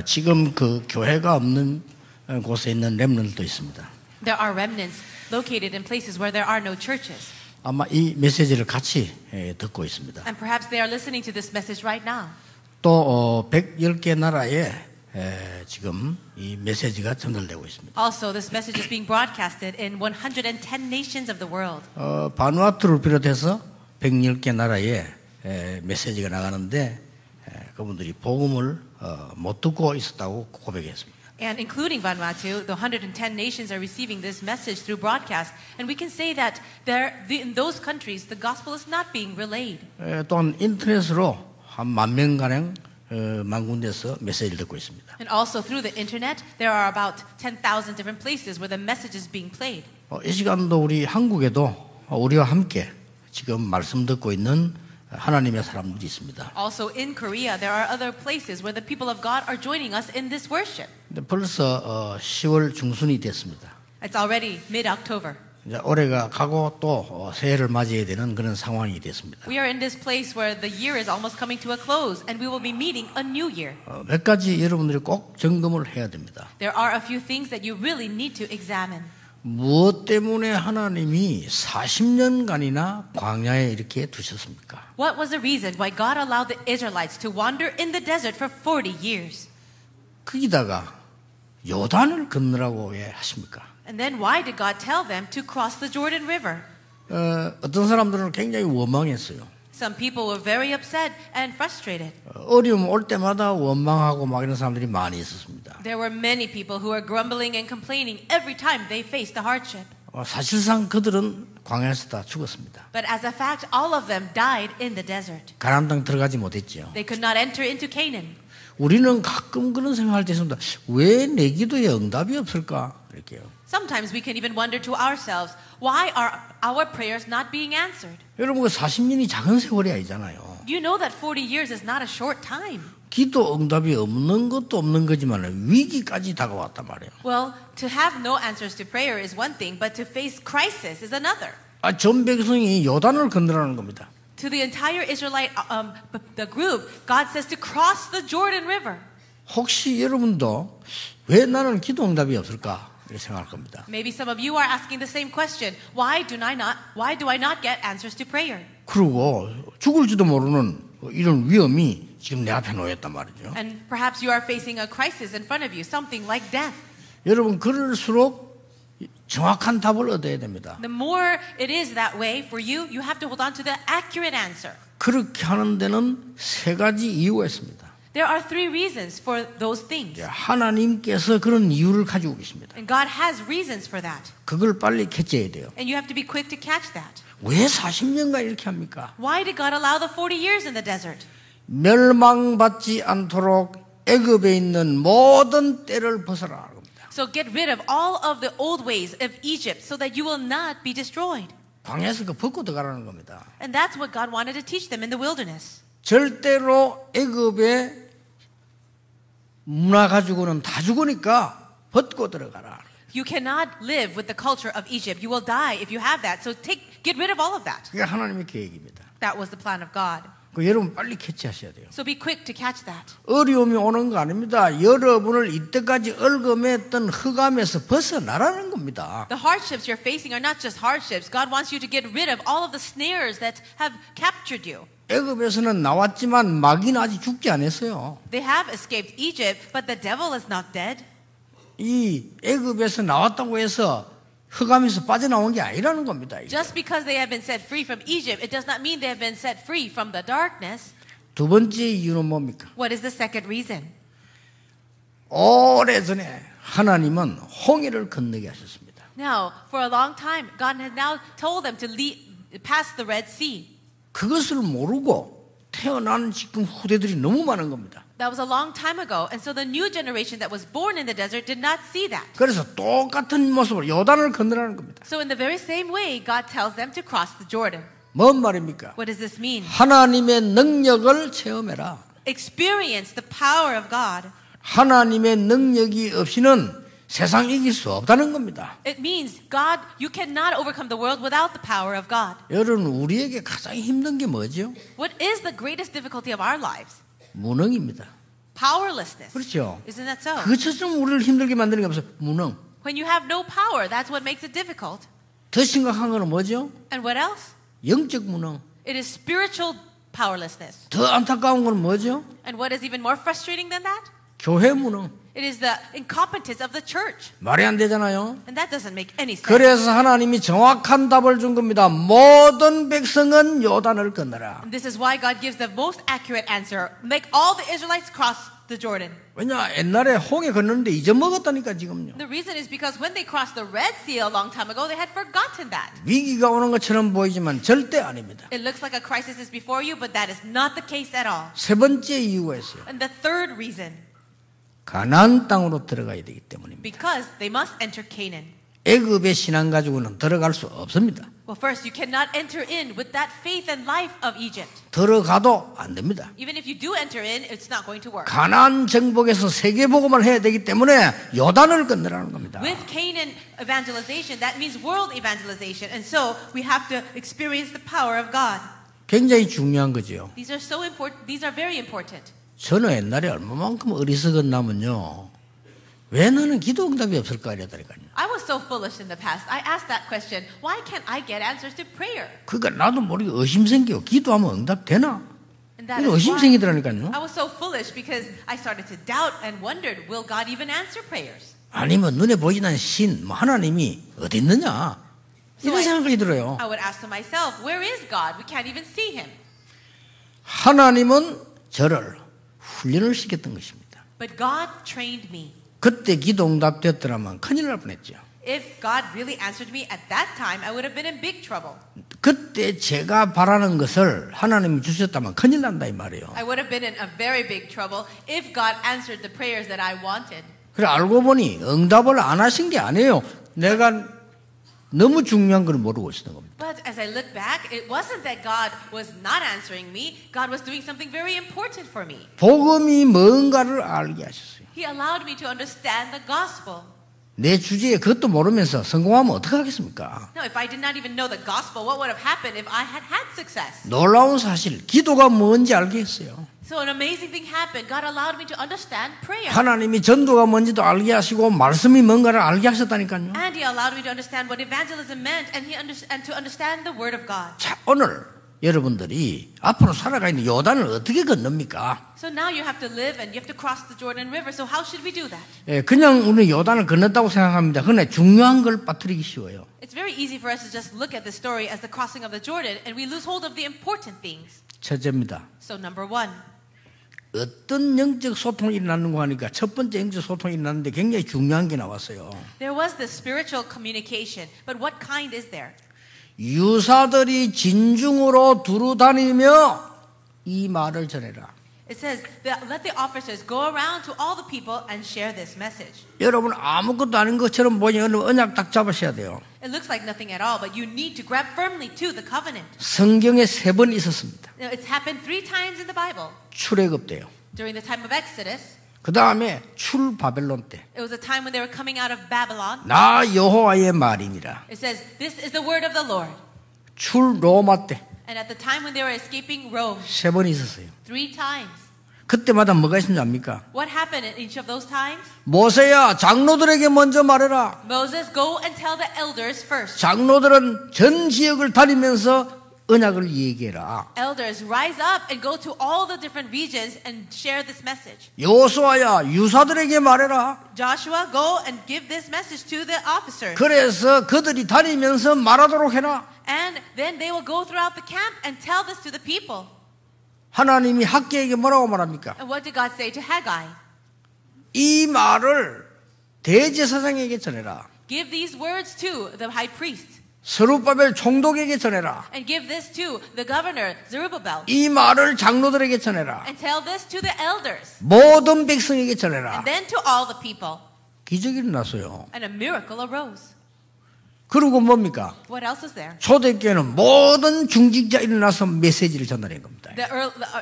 지금 그 교회가 없는 곳에 있는 렘넌트도 있습니다. There are remnants located in places where there are no churches. 아마 이 메시지를 같이 듣고 있습니다. And perhaps they are listening to this message right now. 또 110개 나라에 지금 이 메시지가 전달되고 있습니다. Also, this message is being broadcasted in 110 nations of the world. 바누아투를 비롯해서 110개 나라에 메시지가 나가는데 그분들이 복음을 못 듣고 있었다고 고백했습니다. And including Vanuatu, the 110 nations are receiving this message through broadcast. And we can say that in those countries, the gospel is not being relayed. 또한 인터넷으로 한 10,000가량 만 군데서 메시지를 듣고 있습니다. And also through the internet, there are about 10,000 different places where the message is being played. 이 시간도 우리 한국에도 우리와 함께 지금 말씀 듣고 있는 하나님의 사람들이 있습니다. Also in Korea, there are other places where the people of God are joining us in this worship. 근데 벌써 10월 중순이 됐습니다. It's already mid-October. 이제 올해가 가고 또 새해를 맞이해야 되는 그런 상황이 됐습니다. We are in this place where the year is almost coming to a close, and we will be meeting a new year. 몇 가지 여러분들이 꼭 점검을 해야 됩니다. There are a few things that you really need to examine. 무엇 때문에 하나님이 40년간이나 광야에 이렇게 두셨습니까? What was the reason why God allowed the Israelites to wander in the desert for 40 years? 거기다가 요단을 건너라고 왜 하십니까? And then why did God tell them to cross the Jordan River? 어떤 사람들은 굉장히 원망했어요. Some people were very upset and frustrated. 어려움 올 때마다 원망하고 막 이런 사람들이 많이 있었습니다. There were many people who were grumbling and complaining every time they faced a hardship. 사실상 그들은 광야에서 다 죽었습니다. But as a fact, all of them died in the desert. 가나안 땅 들어가지 못했죠. They could not enter into Canaan. 우리는 가끔 그런 생각할 때 있습니다. 왜 내 기도에 응답이 없을까? 이렇게요. Sometimes we can even wonder to ourselves, why are our prayers not being answered? 여러분 그 40년이 작은 세월이 아니잖아요. You know that 40 years is not a short time. 기도 응답이 없는 것도 없는 거지만 위기까지 다가왔단 말이에요. Well, to have no answers to prayer is one thing, but to face crisis is another. 전 백성이 요단을 건너라는 겁니다. To the entire Israelite the group, God says to cross the Jordan River. 혹시 여러분도 왜 나는 기도 응답이 없을까? 이렇게 생각할 겁니다. Maybe some of you are asking the same question. Why do I not get answers to prayer? 그리고 죽을지도 모르는 이런 위험이 지금 내 앞에 놓였단 말이죠. And perhaps you are facing a crisis in front of you, something like death. 여러분 그럴수록 정확한 답을 얻어야 됩니다. The more it is that way for you, you have to hold on to the accurate answer. 그렇게 하는 데는 세 가지 이유가 있습니다. There are three reasons for those things. 하나님께서 그런 이유를 가지고 계십니다. And God has reasons for that. 그걸 빨리 캐치해야 돼요. And you have to be quick to catch that. 왜 40년간 이렇게 합니까? Why did God allow the 40 years in the desert? 멸망받지 않도록 애굽에 있는 모든 때를 벗어라. So get rid of all of the old ways of Egypt so that you will not be destroyed. 광야에서 그 벗고 들어가라는 겁니다. And that's what God wanted to teach them in the wilderness. 절대로 애굽의 문화 가지고는 다 죽으니까 벗고 들어가라. You cannot live with the culture of Egypt. You will die if you have that. So get rid of all of that. 그게 하나님의 계획입니다. That was the plan of God. 여러분 빨리 캐치하셔야 돼요. So be quick to catch that. 어려움이 오는 거 아닙니다. 여러분을 이때까지 얽어맸던 흑암에서 벗어나라는 겁니다. The hardships you're facing are not just hardships. God wants you to get rid of all of the snares that have captured you. 애굽에서는 나왔지만 마귀는 아직 죽지 않았어요. They have escaped Egypt, but the devil is not dead. 이 애굽에서 나왔다고 해서 흑암에서 빠져나온 게 아니라는 겁니다. 이게. Just because they have been set free from Egypt, it does not mean they have been set free from the darkness. 두 번째 이유는 뭡니까? What is the second reason? 오래전에 하나님은 홍해를 건너게 하셨습니다. Now, for a long time, God has now told them to pass the Red Sea. 그것을 모르고 태어난 지금 후대들이 너무 많은 겁니다. That was a long time ago, and so the new generation that was born in the desert did not see that. 그래서 똑같은 모습으로 요단을 건너라는 겁니다. So in the very same way, God tells them to cross the Jordan. 뭔 말입니까? What does this mean? 하나님의 능력을 체험해라. Experience the power of God. 하나님의 능력이 없이는 세상 이길 수 없다는 겁니다. It means God, you cannot overcome the world without the power of God. 여러분 우리에게 가장 힘든 게 뭐죠? What is the greatest difficulty of our lives? 무능입니다. Powerlessness. 그렇죠. Isn't that so? 그것처럼 우리를 힘들게 만드는 게 없어요. 무능. When you have no power, that's what makes it difficult. 더 심각한 거는 뭐죠? And what else? 영적 무능. It is spiritual powerlessness. 더 안타까운 건 뭐죠? And what is even more frustrating than that? 교회 무능. It is the incompetence of the church. 말이 안 되잖아요. And that doesn't make any sense. 그래서 하나님이 정확한 답을 준 겁니다. 모든 백성은 요단을 건너라. And this is why God gives the most accurate answer. Make all the Israelites cross the Jordan. 왜냐 옛날에 홍해 건너는데 잊어먹었다니까 지금요. The reason is because when they crossed the Red Sea a long time ago, they had forgotten that. 위기가 오는 것처럼 보이지만 절대 아닙니다. It looks like a crisis is before you, but that is not the case at all. 세 번째 이유가 있어요. And the third reason, 가나안 땅으로 들어가야 되기 때문입니다. because they must enter Canaan. 애굽의 신앙 가지고는 들어갈 수 없습니다. Well, first, you cannot enter in with that faith and life of Egypt. 들어가도 안 됩니다. Even if you do enter in, it's not going to work. 가나안 정복에서 세계복음을 해야 되기 때문에 요단을 건너라는 겁니다. With Canaan evangelization, that means world evangelization. And so we have to experience the power of God. 굉장히 중요한 거죠. These are so important. These are very important. 저는 옛날에 얼마만큼 어리석었나면요. 왜 너는 기도 응답이 없을까 이랬다니까요. I was so foolish in the past. I asked that question, why can't I get answers to prayer? 그러니까 나도 모르게 의심 생겨. 기도하면 응답 되나? And that 이런 is 의심 why 생기더라니까요. I was so foolish because I started to doubt and wondered, will God even answer prayers? 아니면 눈에 보이지 않는 신, 하나님이 어디 있느냐? 이런 생각이 들어요. I would ask to myself, where is God? We can't even see him. 하나님은 저를 훈련을 시켰던 것입니다. But God trained me. 그때 기도 응답됐더라면 큰일 날 뻔했죠. If God really answered me at that time, I would have been in big trouble. 그때 제가 바라는 것을 하나님이 주셨다면 큰일 난다 이 말이에요. I would have been in a very big trouble if God answered the prayers that I wanted. 그래 알고 보니 응답을 안 하신 게 아니에요. 내가 너무 중요한 걸 모르고 있었던 겁니다. But as I look back, it wasn't that God was not answering me. God was doing something very important for me. 복음이 뭔가를 알게 하셨어요. He allowed me to understand the gospel. 내 주제에 그것도 모르면서 성공하면 어떡하겠습니까? Now, if I did not even know the gospel, what would have happened if I had had success? 놀라운 사실, 기도가 뭔지 알게 했어요. So an amazing thing happened. God allowed me to understand prayer. 하나님이 전도가 뭔지도 알게 하시고 말씀이 뭔가를 알게 하셨다니까요. And He allowed me to understand what evangelism meant and to understand the Word of God. 자, 오늘 여러분들이 앞으로 살아가 있는 요단을 어떻게 건넙니까? So now you have to live and you have to cross the Jordan River. So how should we do that? 예, 그냥 우리 요단을 건넜다고 생각합니다. 그런데 중요한 걸 빠뜨리기 쉬워요. It's very easy for us to just look at the story as the crossing of the Jordan and we lose hold of the important things. 첫째입니다. So number one, 어떤 영적 소통이 일어나는가 하니까 첫 번째 영적 소통이 일어났는데 굉장히 중요한 게 나왔어요. there was this spiritual communication. But what kind is there? 유사들이 진중으로 두루 다니며 이 말을 전해라. It says, let the officers go around to all the people and share this message. 여러분 아무것도 아닌 것처럼 보니 언약 딱 잡으셔야 돼요. It looks like nothing at all, but you need to grab firmly to the covenant. 성경에 3번 있었습니다. Now, it's happened 3 times in the Bible. 출애굽 때요. During the time of Exodus, 그 다음에 출 바벨론 때. it was a time when they were coming out of Babylon. 나 여호와의 말이니라. It says, this is the word of the Lord. 출 로마 때. And at the time when they were escaping Rome, 3번 있었어요. 3 times. 그때마다 뭐가 있는지 압니까? What happened in each of those times? 모세야 장로들에게 먼저 말해라. Moses, go and tell the elders first. 장로들은 전 지역을 다니면서 언약을 얘기해라. Elders, rise up and go to all the different regions and share this message. 여호수아야 유사들에게 말해라. Joshua, go and give this message to the officers. 그래서 그들이 다니면서 말하도록 해라. And then they will go throughout the camp and tell this to the people. 하나님이 학계에게 뭐라고 말합니까? And what did God say to Haggai? 이 말을 대제사장에게 전해라. Give these words to the high priest. 스룹바벨 총독에게 전해라. And give this to the governor, Zerubbabel. 이 말을 장로들에게 전해라. And tell this to the elders. 모든 백성에게 전해라. And then to all the people. 기적이 일어났어요. And a miracle arose. 그리고 뭡니까? What else is there? 초대교회는 모든 중직자 일어나서 메시지를 전달한 겁니다. The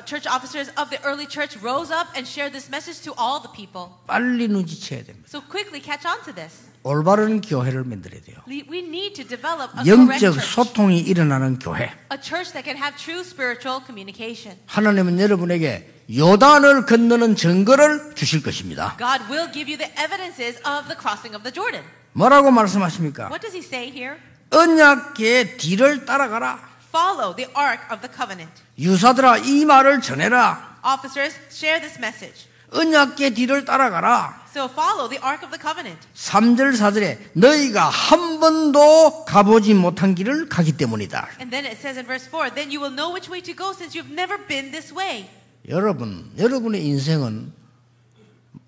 church officers of the early church rose up and shared this message to all the people. 빨리 눈치채야 됩니다. So quickly catch on to this. 올바른 교회를 만들어야 돼요. We need to develop a correct 영적 church. 소통이 일어나는 교회. A church that can have true spiritual communication. 하나님은 여러분에게 요단을 건너는 증거를 주실 것입니다. God will give you the evidences of the crossing of the Jordan. 뭐라고 말씀하십니까? What does he say here? 언약궤 뒤를 따라가라. Follow the ark of the covenant. 유사들아 이 말을 전해라. Officers, share this message. 언약궤 뒤를 따라가라. So follow the ark of the covenant. 3절 4절에 너희가 한 번도 가보지 못한 길을 가기 때문이다. And then it says in verse 4, then you will know which way to go since you've never been this way. 여러분의 인생은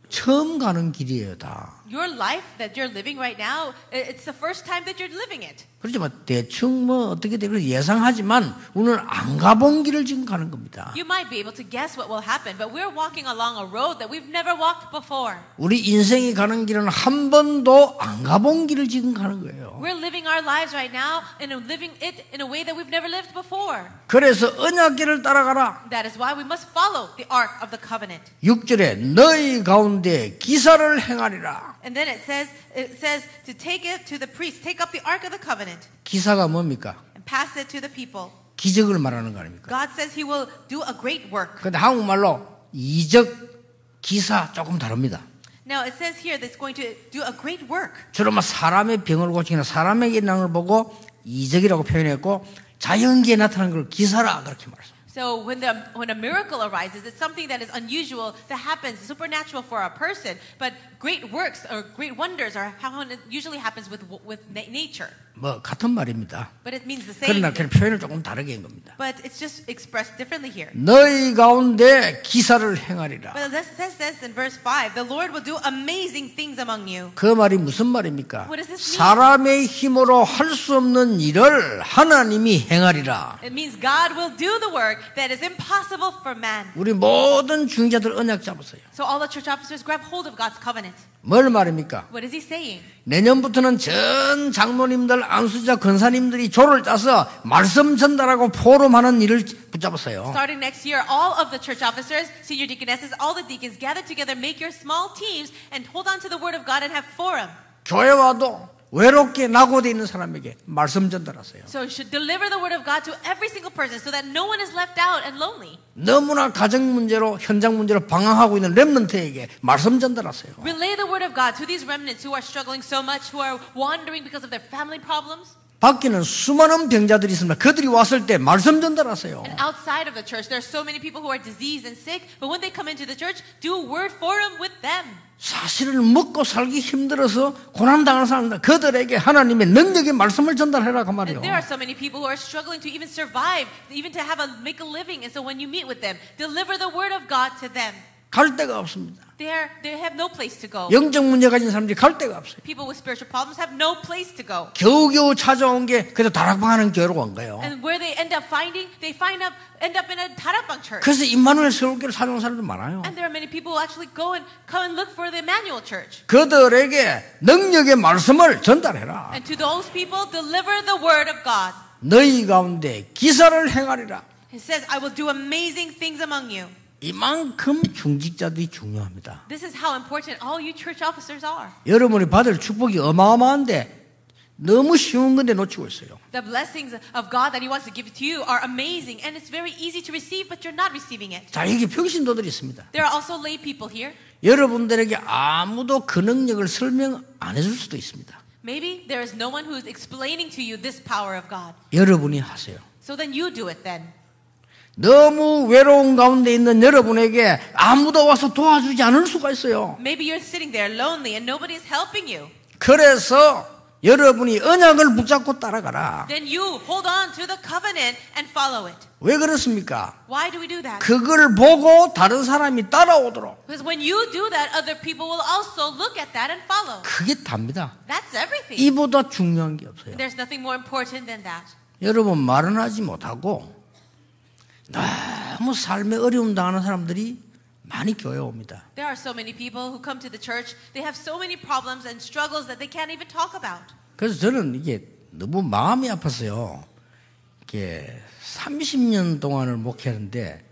처음 가는 길이에요, 다. Your life that you're living right now, it's the first time that you're living it. 그렇지만 대충 어떻게 되고 예상하지만 우리는 안 가본 길을 지금 가는 겁니다. You might be able to guess what will happen, but we're walking along a road that we've never walked before. 우리 인생이 가는 길은 한 번도 안 가본 길을 지금 가는 거예요. We're living our lives right now and living it in a way that we've never lived before. 그래서 언약궤를 따라가라. That is why we must follow the ark of the covenant. 6절에 너희 가운데 기사를 행하리라. And then it says to take it to the priest, take up the ark of the covenant 기사가 뭡니까? and pass it to the people. 기적을 말하는 거 아닙니까? God says he will do a great work. 그런데 한국말로 이적, 기사 조금 다릅니다. Now it says here that it's going to do a great work. 주로 사람의 병을 고치거나 사람에게 일어나는 걸 보고 이적이라고 표현했고 자연계에 나타나는 걸 기사라 그렇게 말했습니다. So when a miracle arises, it's something that is unusual that happens, supernatural for a person. But great works or great wonders are how it usually happens with nature. 같은 말입니다. But it means the same. 그러나 그냥 표현을 조금 다르게 한 겁니다. But it's just expressed differently here. 너희 가운데 기사를 행하리라. But it says this in verse 5, the Lord will do amazing things among you. 그 말이 무슨 말입니까? What does this mean? 사람의 힘으로 할 수 없는 일을 하나님이 행하리라. It means God will do the work that is impossible for man. 우리 모든 중재들 언약 잡았어요. So all the church officers grab hold of God's covenant. 뭘 말입니까? What is he saying? 내년부터는 전 장로님들, 안수자, 권사님들이 조를 짜서 말씀 전달하고 포럼하는 일을 붙잡았어요. Starting next year, all of the church officers, senior deaconesses, all the deacons gather together, make your small teams, and hold on to the word of God and have forum. 교회 와도 외롭게 낙오되어 있는 사람에게 말씀 전달하세요. So you should deliver the word of God to every single person so that no one is left out and lonely. 너무나 가정 문제로 현장 문제로 방황하고 있는 렘넌트에게 말씀 전달하세요. Relay the word of God to these remnants who are struggling so much, who are wandering because of their family problems. 밖에는 수많은 병자들이 있습니다. 그들이 왔을 때 말씀 전달하세요. And outside of the church, there are so many people who are diseased and sick, but when they come into the church, do a word forum with them. 사실은 먹고 살기 힘들어서 고난당하는 사람들 그들에게 하나님의 능력의 말씀을 전달해라 그 말이에요. And there are so many people who are struggling to even survive, even to make a living. And so when you meet with them, deliver the word of God to them. 갈 데가 없습니다. They have no place to go. 영적 문제 가진 사람들이 갈 데가 없어요. People with spiritual problems have no place to go. 겨우겨우 찾아온 게 그래도 다락방하는 교회로 간 거예요. And where they end up finding, end up in a 다락방 church. 그래서 임마누엘 서울교를 사용하는 사람들 많아요. And there are many people who actually come and look for the Emmanuel Church. 그들에게 능력의 말씀을 전달해라. And to those people, deliver the word of God. 너희 가운데 기사를 행하리라. It says, I will do amazing things among you. 이만큼 중직자들이 중요합니다. This is how important all you church officers are. 여러분이 받을 축복이 어마어마한데 너무 쉬운 건데 놓치고 있어요. The blessings of God that He wants to give to you are amazing, and it's very easy to receive, but you're not receiving it. 자, 여기 평신도들이 있습니다. There are also lay people here. 여러분들에게 아무도 그 능력을 설명 안 해줄 수도 있습니다. Maybe there is no one who is explaining to you this power of God. 여러분이 하세요. So then you do it then. 너무 외로운 가운데 있는 여러분에게 아무도 와서 도와주지 않을 수가 있어요. Maybe you're sitting there lonely and nobody is helping you. 그래서 여러분이 언약을 붙잡고 따라가라. Then you hold on to the covenant and follow it. 왜 그렇습니까? Why do we do that? 그걸 보고 다른 사람이 따라오도록. Because when you do that, other people will also look at that and follow. 그게 답니다. That's everything. 이보다 중요한 게 없어요. There's nothing more important than that. 여러분 말은 하지 못하고 너무 삶에 어려움 당하는 사람들이 많이 교회 옵니다. There are so many people who come to the church. They have so many problems and struggles that they can't even talk about. 그래서 저는 이게 너무 마음이 아팠어요. 이게 30년 동안을 목회하는데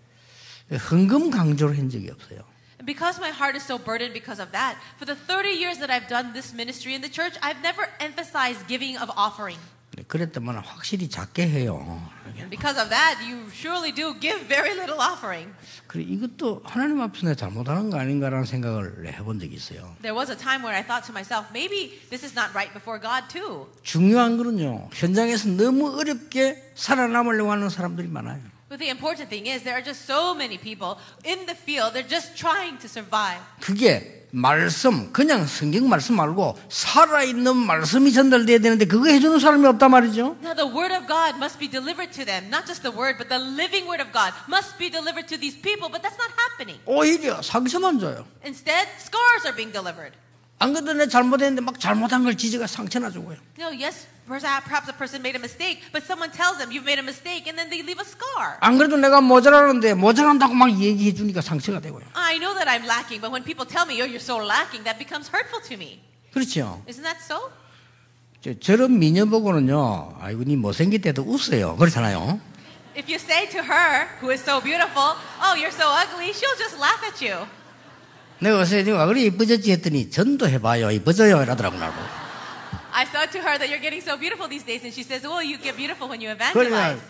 헌금 강조를 한 적이 없어요. And because my heart is so burdened because of that, for the 30 years that I've done this ministry in the church, I've never emphasized giving of offering. 그랬더만 확실히 작게 해요. 하게. Because of that, you surely do give very little offering. 그래 이것도 하나님 앞에서 내가 잘못하는 거 아닌가라는 생각을 해본 적이 있어요. There was a time where I thought to myself, maybe this is not right before God too. 중요한 거는요. 현장에서 너무 어렵게 살아남으려고 하는 사람들이 많아요. But the important thing is there are just so many people in the field. They're just trying to survive. 그게 말씀, 그냥 성경 말씀 말고 살아있는 말씀이 전달돼야 되는데 그거 해주는 사람이 없단 말이죠. Now the word of God must be delivered to them. Not just the word, but the living word of God must be delivered to these people. But that's not happening. 오히려 상처만 줘요. Instead, scars are being delivered. 안 그래도 내 잘못했는데 막 잘못한 걸 지지가 상처나 주고요. No, yes, perhaps a person made a mistake, but someone tells them you've made a mistake, and then they leave a scar. 안 그래도 내가 모자라는데 모자란다고 막 얘기해 주니까 상처가 되고요. I know that I'm lacking, but when people tell me, oh, you're so lacking, that becomes hurtful to me. 그렇죠. Isn't that so? 저런 미녀 보고는요, 아이고 니 못생길 때도 웃어요. 그렇잖아요. If you say to her, who is so beautiful, oh, you're so ugly, she'll just laugh at you. 내가 어서 네가 그래 이뻐졌지 했더니 전도해봐요. 이뻐져요 이러더라고 나고. I said to her that you're getting so beautiful these days, and she says, well, you get beautiful when you 그러니까 evangelize.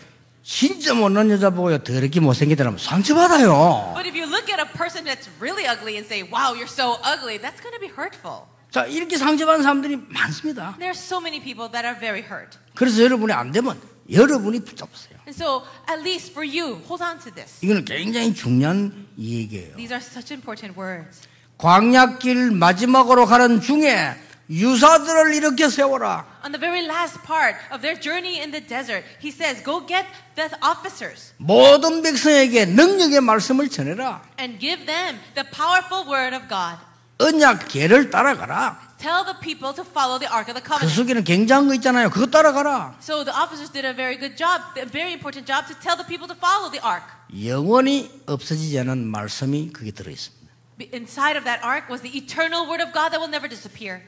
진짜 못난 여자 보고요. 더럽게 못생기더라면 상처받아요. But if you look at a person that's really ugly and say, wow, you're so ugly, that's going to be hurtful. 자 이렇게 상처받은 사람들이 많습니다. There are so many people that are very hurt. 그래서 여러분이 안 되면 여러분이 붙잡으세요. And so, at least for you, hold on to this. 이거는 굉장히 중요한 얘기예요. These are such important words. 광야길 마지막으로 가는 중에 유사들을 일으켜 세워라. On the very last part of their journey in the desert, he says, go get the officers 모든 백성에게 능력의 말씀을 전해라. and give them the powerful word of God. 언약 계를 따라가라. Tell the people to follow the Ark of the 그 Covenant. 속에는 굉장한 거 있잖아요. 그거 따라가라. So the officers did a very good job, a very important job to tell the people to follow the Ark. 영원히 없어지지 않은 말씀이 거기 들어있습니다. Inside of that Ark was the eternal word of God that will never disappear.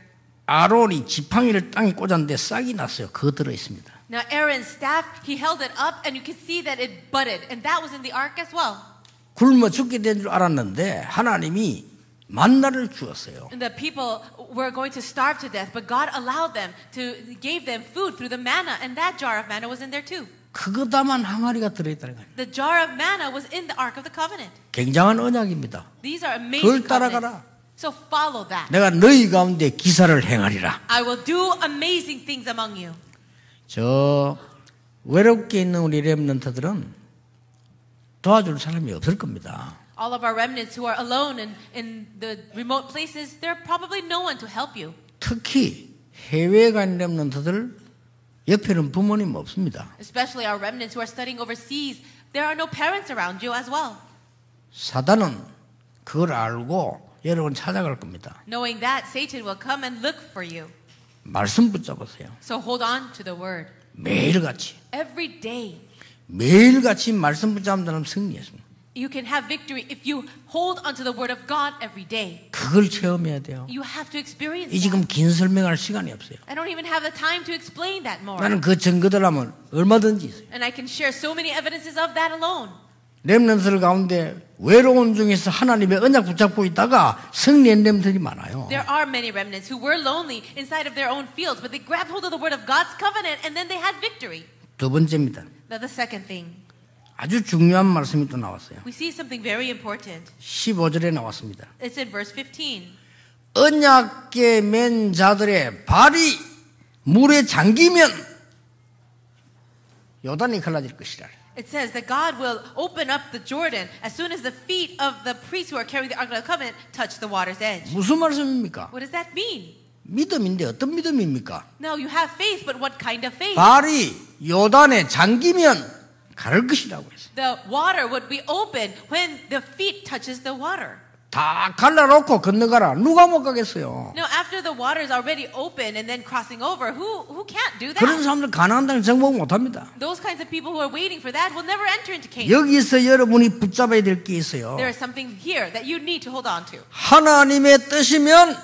아론이 지팡이를 땅에 꽂았는데 싹이 났어요. 그거 들어있습니다. Now Aaron's staff, he held it up and you could see that it budded, and that was in the Ark as well. 굶어 죽게 된 줄 알았는데 하나님이 만나를 주었어요. And the people were going to starve to death, but God allowed them gave them food through the manna, and that jar of manna was in there too. 그거다만 항아리가 들어있다는 거예요. The jar of manna was in the Ark of the Covenant. 굉장한 언약입니다. These are 그걸 amazing 따라가라. covenants. So follow that. 내가 너희 가운데 기사를 행하리라. I will do amazing things among you. 저 외롭게 있는 우리 렘넌트들은 도와줄 사람이 없을 겁니다. All of our remnants who are alone in the remote places, there are probably no one to help you. 특히 해외에 간 렘넌트들 옆에는 부모님 없습니다. Especially our remnants who are studying overseas, there are no parents around you as well. 사단은 그걸 알고 여러분 찾아갈 겁니다. Knowing that, Satan will come and look for you. 말씀 붙잡으세요. So hold on to the word. 매일같이 Every day. 매일같이 말씀 붙잡는다면 승리했습니다. You can have victory if you hold onto the word of God every day. 그걸 체험해야 돼요. You have to experience 이 that. 지금 긴 설명할 시간이 없어요. I don't even have the time to explain that more. 나는 그 증거들 하면 얼마든지 있어요. And I can share so many evidences of that alone. 렘넌트들 가운데 외로운 중에서 하나님의 언약 붙잡고 있다가 승리한 렘넌트들이 많아요. There are many remnants who were lonely inside of their own fields, but they grabbed hold of the word of God's covenant and then they had victory. 두 번째입니다. Now the second thing, 아주 중요한 말씀이 또 나왔어요. we see something very important. 15절에 나왔습니다. It's in verse 15. 언약궤 맨 자들의 발이 물에 잠기면 요단이 갈라질 것이라. It says that God will open up the Jordan as soon as the feet of the priests who are carrying the Ark of the Covenant touch the water's edge. 무슨 말씀입니까? What does that mean? 믿음인데 어떤 믿음입니까? Now you have faith, but what kind of faith? 발이 요단에 잠기면 가를 것이라고 했어요. The water would be open when the feet touches the water. 다 갈라놓고 건너가라. 누가 못 가겠어요? Now after the water is already open and then crossing over, who can't do 그런 that? 사람들 가나안 땅 정복 못합니다. Those kinds of people who are waiting for that will never enter into Canaan. 여기서 여러분이 붙잡아야 될 게 있어요. There is something here that you need to hold on to. 하나님의 뜻이면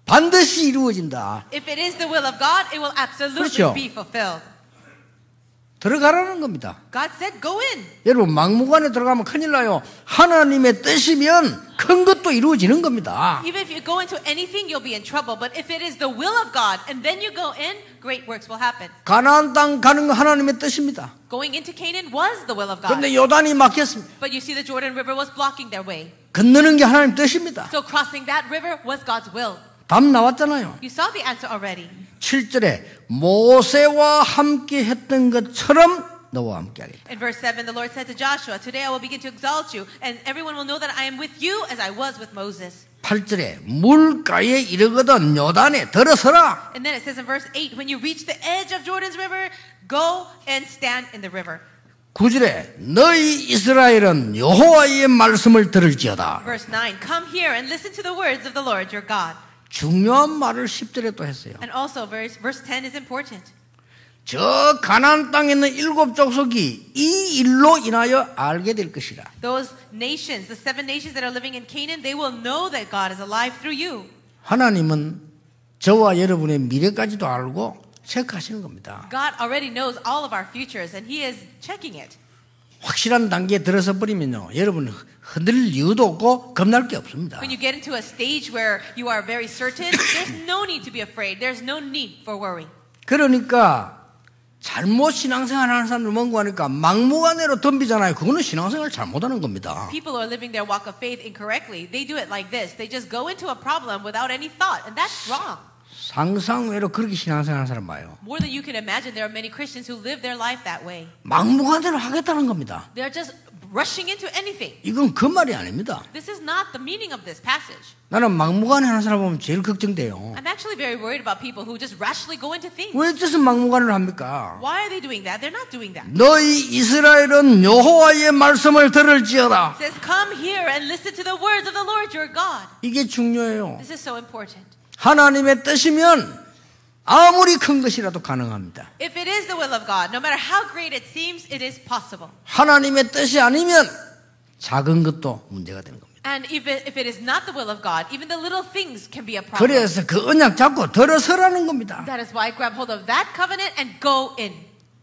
반드시 이루어진다. If it is the will of God, it will absolutely 그렇죠. be fulfilled. 들어가라는 겁니다. God said, go in. 여러분 막무가내 들어가면 큰일 나요. 하나님의 뜻이면 큰 것도 이루어지는 겁니다. Even if you go into anything, you'll be in trouble. But if it is the will of God and then you go in, great works will happen. 가나안 땅 가는 거 하나님의 뜻입니다. Going into Canaan was the will of God. 그런데 요단이 막혔습니다. But you see the Jordan River was blocking their way. 건너는 게 하나님 뜻입니다. So crossing that river was God's will. 답 나왔잖아요. You saw the answer already. 7절에 모세와 함께 했던 것처럼 너와 함께 하리라. In verse 7, the Lord said to Joshua, Today I will begin to exalt you, and everyone will know that I am with you as I was with Moses. 8절에 물가에 이르거든 요단에 들어서라. And then it says in verse 8, When you reach the edge of Jordan's river, go and stand in the river. 9절에 너희 이스라엘은 여호와의 말씀을 들을지어다. Verse 9, Come here and listen to the words of the Lord your God. 중요한 말을 10절에 또 했어요. And also verse 10 is important. 저 가나안 땅에 있는 7 족속이 이 일로 인하여 알게 될 것이라. Those nations, the 7 nations that are living in Canaan, they will know that God is alive through you. 하나님은 저와 여러분의 미래까지도 알고 체크하시는 겁니다. God already knows all of our futures and He is checking it. 확실한 단계에 들어서 버리면요, 여러분 흔들릴 이유도 없고 겁날 게 없습니다. When you get into a stage where you are very certain, there's no need to be afraid. There's no need for worry. 그러니까 잘못 신앙생활 하는 사람들 뭔고 하니까 막무가내로 덤비잖아요. 그거는 신앙생활 잘못하는 겁니다. People who are living their walk of faith incorrectly, they do it like this. They just go into a problem without any thought, and that's wrong. 상상 외로 그렇게 신앙생활 하는 사람 봐요. More than you can imagine, there are many Christians who live their life that way. 막무가내로 하겠다는 겁니다. They're just rushing into anything. 이건 그 말이 아닙니다. This is not the meaning of this passage. 나는 막무가내 하는 사람 보면 제일 걱정돼요. I'm actually very worried about people who just rashly go into things. 왜 뜻은 막무가내로 합니까? Why are they doing that? They're not doing that. 너희 이스라엘은 여호와의 말씀을 들을지어다. It says, Come here and listen to the words of the Lord your God. 이게 중요해요. This is so important. 하나님의 뜻이면 아무리 큰 것이라도 가능합니다. If it is the will of God, no matter how great it seems, it is possible. 하나님의 뜻이 아니면 작은 것도 문제가 되는 겁니다. And if it is not the will of God, even the little things can be a problem. 그래서 그 언약 잡고 들어서라는 겁니다. That is why grab hold of that covenant and go in.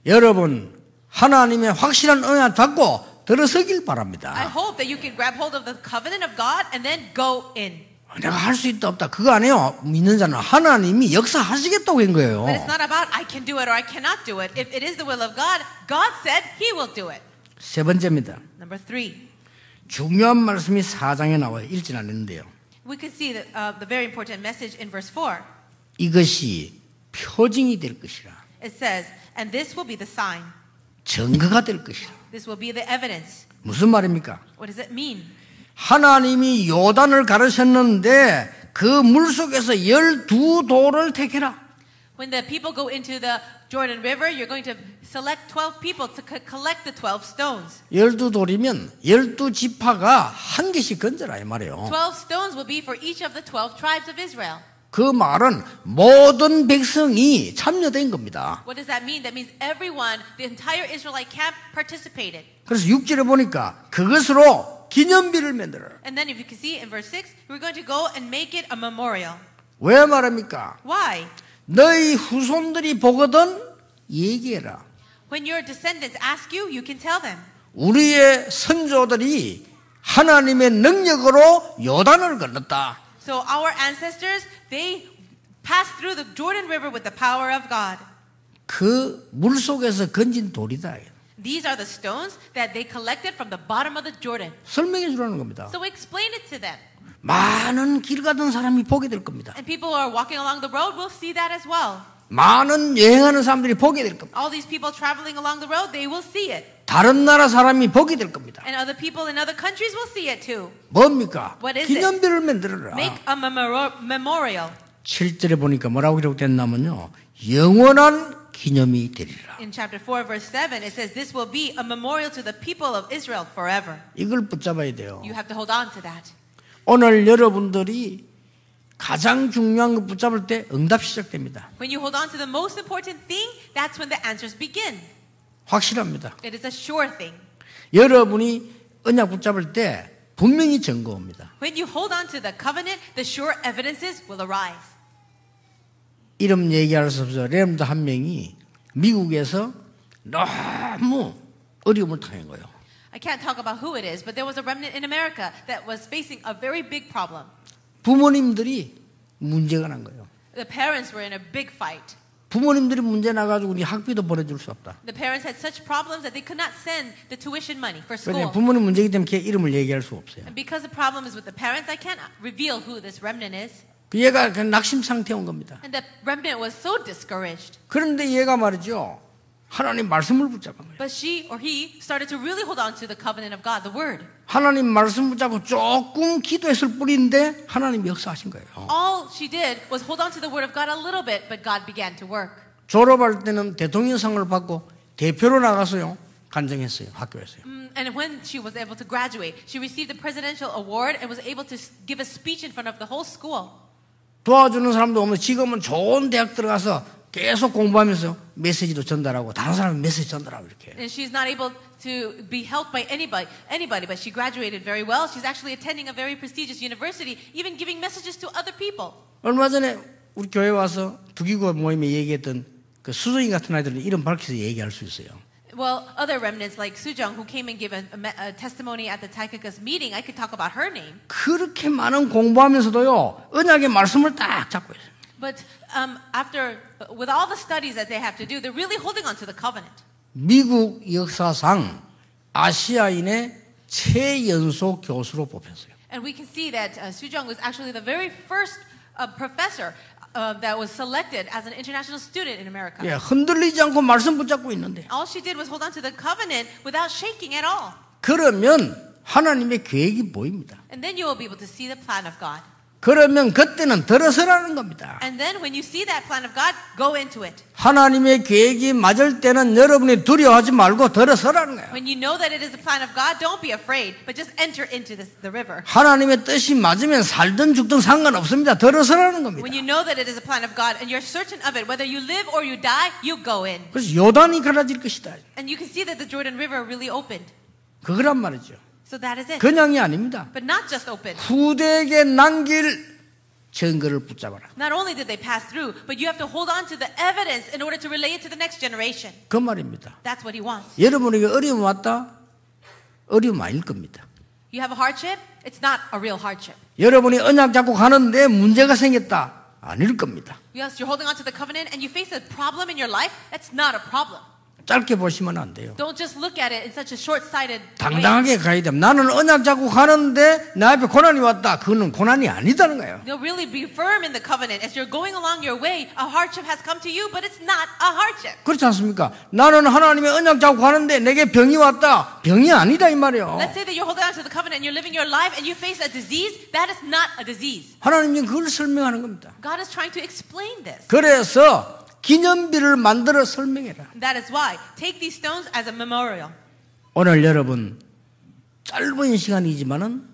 여러분 하나님의 확실한 언약 잡고 들어서길 바랍니다. I hope that you can grab hold of the covenant of God and then go in. 내가 할 수 있다 없다 그거 아니에요. 믿는 자는 하나님이 역사하시겠다고 한 거예요. But it's not about I can do it or I cannot do it. If it is the will of God, God said He will do it. 세 번째입니다. Number 3. 중요한 말씀이 4장에 나와요. 읽진 않는데요. We can see the very important message in verse 4. 이것이 표징이 될 것이라. It says, And this will be the sign. 증거가 될 것이라. This will be the evidence. 무슨 말입니까? What does it mean? 하나님이 요단을 가르쳤는데 그 물속에서 12돌을 택해라. When the people go into the Jordan River, you're going to select 12 people to collect the 12 stones. 12돌이면 12지파가 한 개씩 건져라 이 말이에요. 12 stones will be for each of the 12 tribes of Israel. 그 말은 모든 백성이 참여된 겁니다. What does that mean? That means everyone, the entire Israelite camp participated. 그래서 6절에 보니까 그것으로 기념비를 만들어라. And then if you can see in verse 6, we're going to go and make it a memorial. 왜 말합니까? Why? 너희 후손들이 보거든 얘기해라. When your descendants ask you, you can tell them. 우리의 선조들이 하나님의 능력으로 요단을 건넜다. So our ancestors, they passed through the Jordan River with the power of God. 그 물속에서 건진 돌이다. These are the stones that they collected from the bottom of the Jordan. 설명해 주라는 겁니다. So explain it to them. 많은 길 가던 사람이 보게 될 겁니다. And people who are walking along the road will see that as well. 많은 여행하는 사람들이 보게 될 겁니다. All these people traveling along the road, they will see it. 다른 나라 사람이 보게 될 겁니다. And other people in other countries will see it too. 뭡니까? What is 기념비를 만들어라. Make a memorial. 7절에 보니까 뭐라고 기록됐냐면요. 영원한 기념이 되리라. In chapter 4 verse 7 it says this will be a memorial to the people of Israel forever. 이걸 붙잡아야 돼요. You have to hold on to that. 오늘 여러분들이 가장 중요한 거 붙잡을 때 응답 시작됩니다. When you hold on to the most important thing, that's when the answers begin. 확실합니다. It is a sure thing. 여러분이 언약 붙잡을 때 분명히 증거 옵니다. When you hold on to the covenant, the sure evidences will arise. 이름 얘기할 수 없어. 여러분들 한 명이 미국에서 너무 어려움을 당한 거예요. I can't talk about who it is, but there was a remnant in America that was facing a very big problem. 부모님들이 문제가 난 거예요. The parents were in a big fight. 부모님들이 문제 나가지고 우리 학비도 보내줄 수 없다. The parents had such problems that they could not send the tuition money for 왜냐하면 school. 부모님 문제이기 때문에 걔 이름을 얘기할 수 없어요. And because the problem is with the parents, I can't reveal who this remnant is. 그 얘가 그냥 낙심 상태에 온 겁니다. And the remnant was so discouraged. 그런데 얘가 말이죠. 하나님 말씀을 붙잡은 거예요. But she or he started to really hold on to the covenant of God, the word. 하나님 말씀 붙잡고 조금 기도했을 뿐인데 하나님 역사하신 거예요. All she did was hold on to the word of God a little bit, but God began to work. 졸업할 때는 대통령상을 받고 대표로 나가서요. 간증했어요. 학교에서요. And when she was able to graduate, she received the presidential award and was able to give a speech in front of the whole school. 도와주는 사람도 없는데 지금은 좋은 대학 들어가서 계속 공부하면서 메시지도 전달하고 다른 사람이 메시지 전달하고 이렇게. And she's not able to be helped by anybody, but she graduated very well. She's actually attending a very prestigious university, even giving messages to other people. 얼마 전에 우리 교회 와서 두기고 모임에 얘기했던 그 수정이 같은 아이들은 이름 밝혀서 얘기할 수 있어요. Well, other remnants like Sujung, who came and gave a testimony at the Taikakas meeting, I could talk about her name. 그렇게 많은 공부하면서도요. 언약의 말씀을 딱 잡고 있어요. But with all the studies that they have to do, they're really holding on to the covenant. 미국 역사상 아시아인의 최연소 교수로 뽑혔어요. And we can see that Sujung was actually the very first professor that was selected as an international student in America. 예, 흔들리지 않고 말씀 붙잡고 있는데. All she did was hold on to the covenant without shaking at all. 그러면 하나님의 계획이 보입니다. And then you will be able to see the plan of God. 그러면 그때는 들어서라는 겁니다. And then when you see that plan of God, go into it. 하나님의 계획이 맞을 때는 여러분이 두려워하지 말고 들어서라는 거예요. When you know that it is the plan of God, don't be afraid, but just enter into the river. 하나님의 뜻이 맞으면 살든 죽든 상관없습니다. 들어서라는 겁니다. When you know that it is a plan of God and you're certain of it, whether you live or you die, you go in. 그래서 요단이 갈라질 것이다. And you can see that the Jordan River really opened. 그거란 말이죠. So that is it. 그냥이 아닙니다. But not just open. 후대에게 남길 증거를 붙잡아라. Not only did they pass through, but you have to hold on to the evidence in order to relay it to the next generation. 그 말입니다. That's what he wants. 여러분에게 어려움 왔다? 어려움 아닐 겁니다. You have a hardship? It's not a real hardship. 여러분이 언약 잡고 가는데 문제가 생겼다? 아닐 겁니다. Yes, you're holding on to the covenant and you face a problem in your life? That's not a problem. 짧게 보시면 안 돼요. Don't just look at it in such a short-sighted way. 당당하게 가야 됩니다. 나는 언약 잡고 가는데 내 앞에 고난이 왔다. 그거는 고난이 아니다는 거예요. You'll really be firm in the covenant. As you're going along your way, a hardship has come to you, but it's not a hardship. 그렇지 않습니까? 나는 하나님의 언약 잡고 가는데 내게 병이 왔다. 병이 아니다 이 말이에요. Let's say that you're holding on to the covenant and you're living your life and you face a disease. That is not a disease. 하나님이 그걸 설명하는 겁니다. God is trying to explain this. 그래서 기념비를 만들어 설명해라. That is why. Take these stones as a memorial. 오늘 여러분 짧은 시간이지만은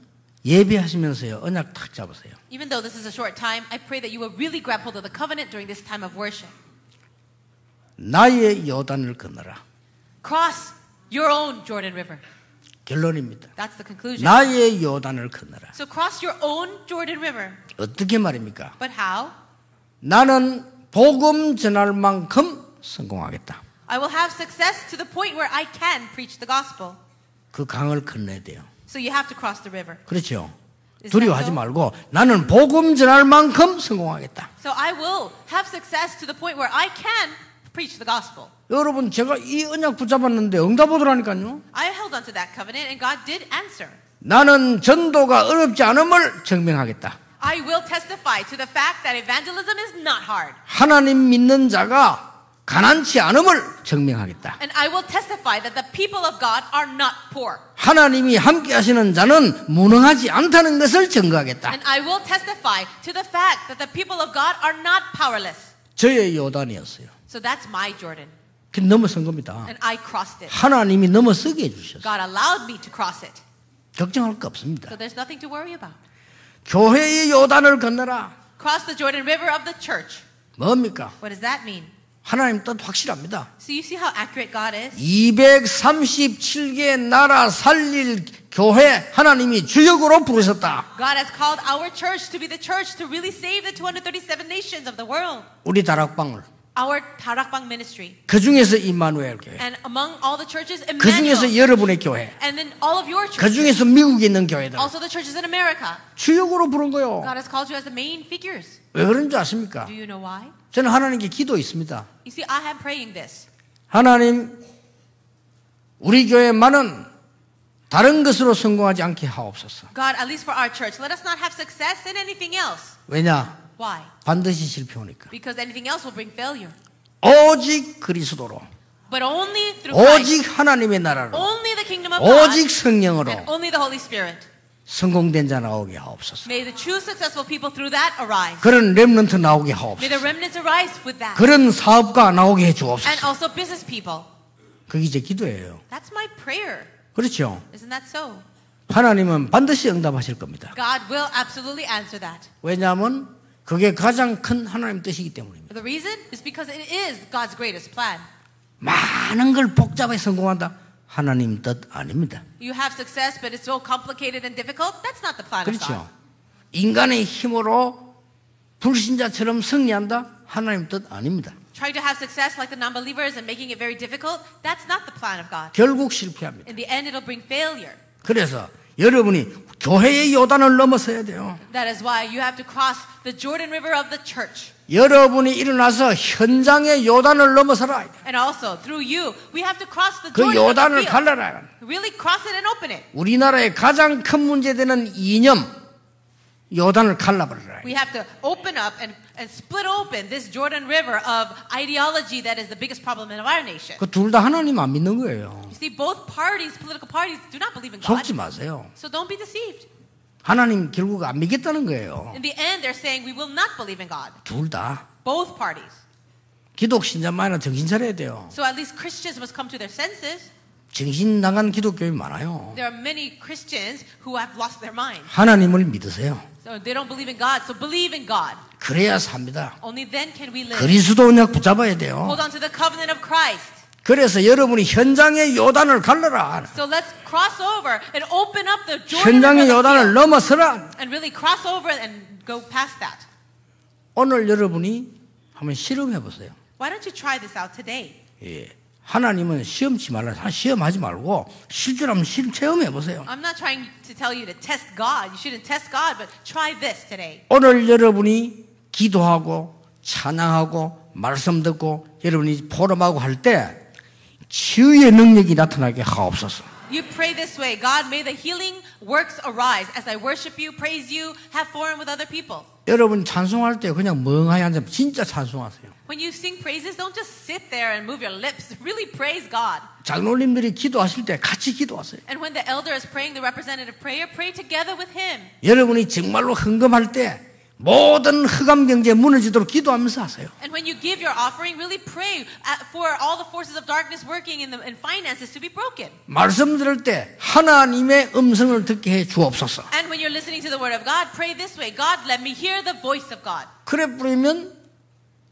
예배하시면서요 언약 탁 잡으세요. Even though this is a short time, I pray that you will really grab hold of the covenant during this time of worship. 나의 요단을 건너라. Cross your own Jordan River. 결론입니다. That's the conclusion. 나의 요단을 건너라. So cross your own Jordan River. 어떻게 말입니까? But how? 나는 복음 전할 만큼 성공하겠다. I will have success to the point where I can preach the gospel. 그 강을 건너야 돼요. So you have to cross the river. 그렇죠. Is 두려워하지 that so? 말고 나는 복음 전할 만큼 성공하겠다. So I will have success to the point where I can preach the gospel. 여러분 제가 이 언약 붙잡았는데 응답 오더라니까요. I held on to that covenant and God did answer. 나는 전도가 어렵지 않음을 증명하겠다. I will testify to the fact that evangelism is not hard. 하나님 믿는 자가 가난치 않음을 증명하겠다. And I will testify that the people of God are not poor. 하나님이 함께 하시는 자는 무능하지 않다는 것을 증거하겠다. And I will testify to the fact that the people of God are not powerless. 저의 요단이었어요. So that's my Jordan. 그 넘어선 겁니다. And I crossed it. 하나님이 넘어서게 해주셨어요. God allowed me to cross it. 걱정할 거 없습니다. So there's nothing to worry about. 교회의 요단을 건너라. Cross the Jordan River of the church. 뭡니까? What does that mean? 하나님 뜻 확실합니다. So you see how accurate God is? 237개 나라 살릴 교회 하나님이 주역으로 부르셨다. God has called our church to be the church to really save the 237 nations of the world. 우리 다락방을 Our Tarakbang ministry. 그 중에서 임마누엘 교회, And among all the churches, 그 중에서 Emmanuel. 여러분의 교회, And then all of your 그 churches. 중에서 미국에 있는 교회들 Also the churches in America. 주역으로 부른 거요. God has called you as the main figures. 왜 그런 줄 아십니까? Do you know why? 저는 하나님께 기도 있습니다. You see, I am praying this. 하나님, 우리 교회만은 다른 것으로 성공하지 않게 하옵소서. God, at least for our church, let us not have success in anything else. 왜냐? Why? 반드시 실패오니까. Because anything else will bring failure. 오직 그리스도로, But only through Christ. 오직 하나님의 나라로, Only the kingdom of God. 오직 성령으로 And only the Holy Spirit. 성공된 자 나오게 하옵소서. May the true successful people through that arise. 그런 렘넌트 나오게 May 하옵소서. the remnants arise with that. 그런 사업가 나오게 해 And 주옵소서. also business people. 그게 제 기도예요. That's my prayer. 그렇죠? Isn't that so? 하나님은 반드시 응답하실 겁니다. God will absolutely answer that. 왜냐하면 그게 가장 큰 하나님 뜻이기 때문입니다. The reason is because it is God's greatest plan. 많은 걸 복잡하게 성공한다. 하나님 뜻 아닙니다. You have success, but it's so complicated and difficult. That's not the plan of God. 그렇죠? 인간의 힘으로 불신자처럼 승리한다. 하나님 뜻 아닙니다. Trying to have success like the non-believers and making it very difficult. That's not the plan of God. 결국 실패합니다. In the end, it'll bring failure. 그래서 여러분이 교회의 요단을 넘어서야 돼요. That is why you have to cross the Jordan River of the church. 여러분이 일어나서 현장의 요단을 넘어서라. And also, through you, we have to cross the 그 Jordan of the 요단을 field. 갈라라. Really cross it and open it. 우리나라의 가장 큰 문제되는 이념, 요단을 갈라버리라. We have to open up and split open this Jordan River of ideology that is the biggest problem in our nation. 그 둘 다 하나님 안 믿는 거예요. You see, both parties, political parties, do not believe in God. 속지 마세요. So don't be deceived. 하나님 결국 안 믿겠다는 거예요. In the end, they're saying we will not believe in God. 둘 다. Both parties. 기독 신자만이나 정신 차려야 돼요. So at least Christians must come to their senses. 정신 나간 기독교인 많아요. There are many Christians who have lost their mind. 하나님을 믿으세요. So they don't believe in God. So believe in God. 그래야 삽니다. Only then can we live. 그리스도 언약 붙잡아야 돼요. Hold on to the covenant of Christ. 그래서 여러분이 현장의 요단을 갈라라. So let's cross over and open up the Jordan 현장의 River 요단을 넘어서라. and really cross over and go past that. 오늘 여러분이 한번 실험해 보세요. Why don't you try this out today? 예. 하나님은 시험치 말라. 시험하지 말고 실제로 한번 체험해 보세요. I'm not trying to tell you to test God. You shouldn't test God, but try this today. 오늘 여러분이 기도하고 찬양하고 말씀 듣고 여러분이 포럼하고 할 때 치유의 능력이 나타나게 하옵소서. You pray this way. God, may the healing works arise as I worship you, praise you, have forum with other people. 여러분 찬송할 때 그냥 멍하니 앉아 진짜 찬송하세요. When you sing praises, don't just sit there and move your lips. Really praise God. 장로님들이 기도하실 때 같이 기도하세요. And when the elder is praying the representative prayer, pray together with him. 여러분이 정말로 헌금할 때 모든 흑암 경제 무너지도록 기도하면서 하세요. And when you give your offering, really pray for all the forces of darkness working in finances to be broken. 말씀 들을 때 하나님의 음성을 듣게 해 주옵소서. And when you're listening to the word of God, pray this way. God, let me hear the voice of God. 그래 뿌리면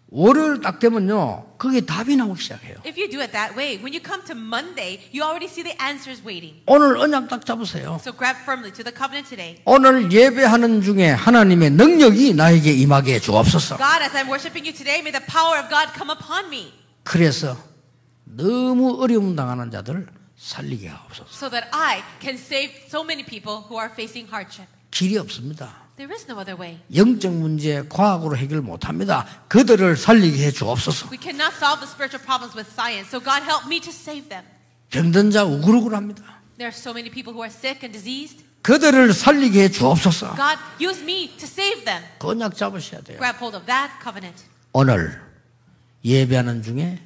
월요일 딱 되면요, 그게 답이 나오기 시작해요. If you do it that way, when you come to Monday, you already see the answers waiting. 오늘 언약 딱 잡으세요. So grab firmly to the covenant today. 오늘 예배하는 중에 하나님의 능력이 나에게 임하게 해 주옵소서. God, as I'm worshiping you today, may the power of God come upon me. 그래서 너무 어려움 당하는 자들을 살리게 하옵소서. So that I can save so many people who are facing hardship. 길이 없습니다. There is no other way. 영적 문제 과학으로 해결 못합니다. 그들을 살리게 해 주옵소서. We cannot solve the spiritual problems with science. So God, help me to save them. 병든 자 우글우글합니다. There are so many people who are sick and diseased. 그들을 살리게 해 주옵소서. God, use me to save them. 그 언약 잡으셔야 돼요. Grab hold of that covenant. 오늘 예배하는 중에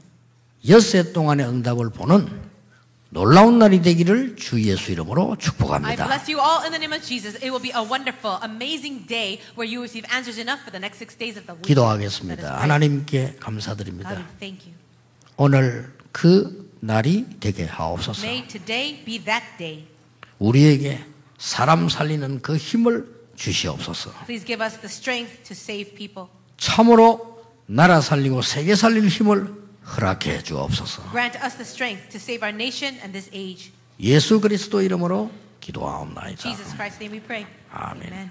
엿새 동안의 응답을 보는 놀라운 날이 되기를 주 예수 이름으로 I 축복합니다. bless you all in the name of Jesus. It will be a wonderful, amazing day where you receive answers enough for the next 6 days of the week. 기도하겠습니다. 하나님께 감사드립니다. God, we thank you. 오늘 그 날이 되게 하옵소서. May today be that day. 우리에게 사람 살리는 그 힘을 주시옵소서. Please give us the strength to save people. 참으로 나라 살리고 세계 살릴 힘을 허락해 주옵소서. Grant us the strength to save our nation and this age. 예수 그리스도 이름으로 기도하옵나이다. Jesus Christ's name we pray. 아멘. Amen.